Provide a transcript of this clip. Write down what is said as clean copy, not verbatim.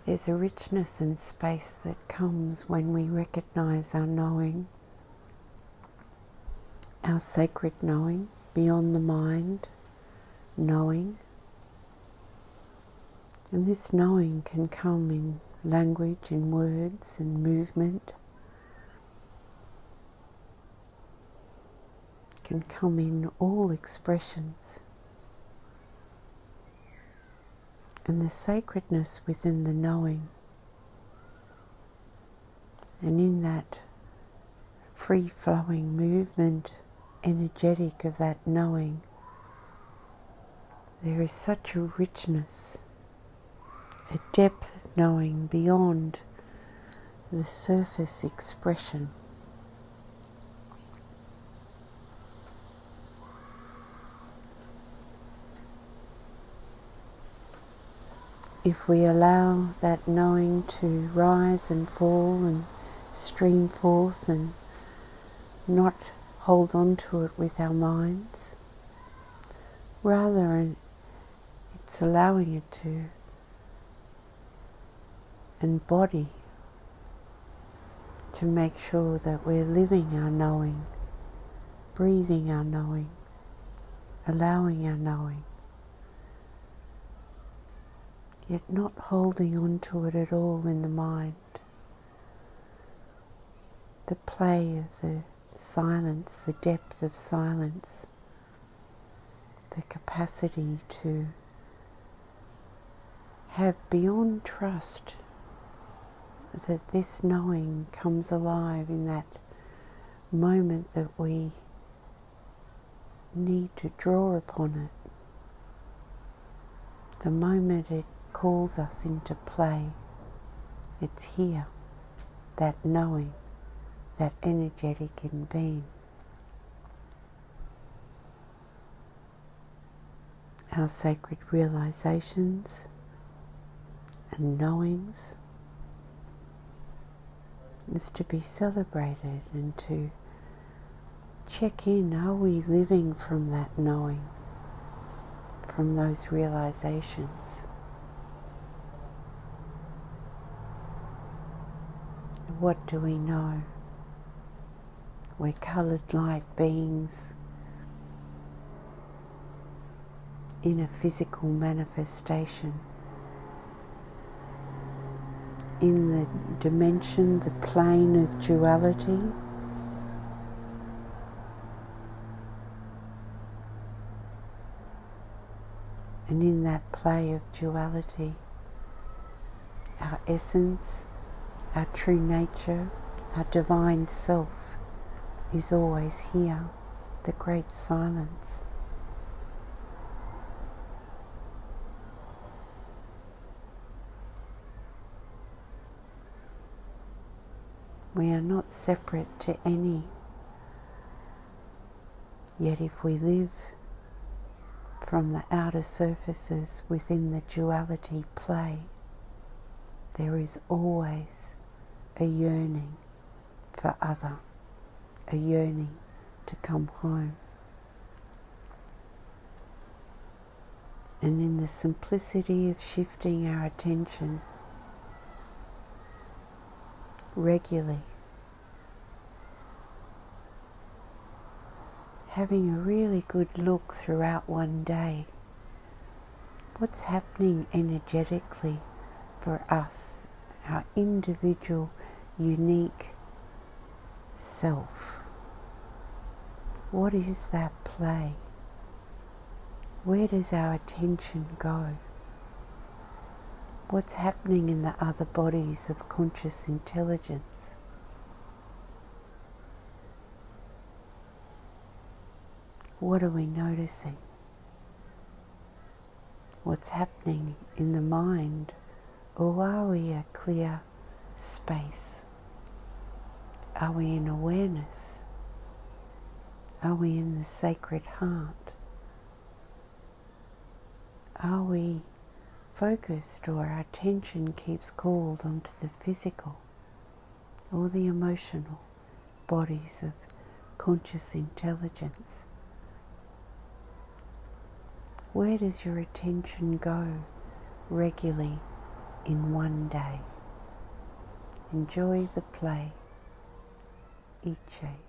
There's a richness and space that comes when we recognize our knowing, our sacred knowing, beyond the mind knowing. And this knowing can come in language, in words, in movement. It can come in all expressions. And the sacredness within the knowing, and in that free-flowing movement, energetic of that knowing, there is such a richness, a depth of knowing beyond the surface expression. If we allow that knowing to rise and fall and stream forth and not hold on to it with our minds, rather it's allowing it to embody, to make sure that we're living our knowing, breathing our knowing, allowing our knowing, yet not holding on to it at all in the mind. The play of the silence, the depth of silence, the capacity to have beyond trust that this knowing comes alive in that moment that we need to draw upon it, the moment it calls us into play. It's here, that knowing, that energetic in being. Our sacred realizations and knowings is to be celebrated and to check in. Are we living from that knowing, from those realizations? What do we know? We're coloured light beings in a physical manifestation, in the dimension, the plane of duality. And in that play of duality, our essence, our true nature, our divine self is always here, the great silence. We are not separate to any, yet if we live from the outer surfaces within the duality play, there is always a yearning for other, a yearning to come home. And in the simplicity of shifting our attention regularly, having a really good look throughout one day, what's happening energetically for us, our individual, unique self. What is that play? Where does our attention go? What's happening in the other bodies of conscious intelligence? What are we noticing? What's happening in the mind? Or are we a clear space? Are we in awareness? Are we in the sacred heart? Are we focused, or our attention keeps called onto the physical or the emotional bodies of conscious intelligence? Where does your attention go regularly in one day. Enjoy the play, Ichi.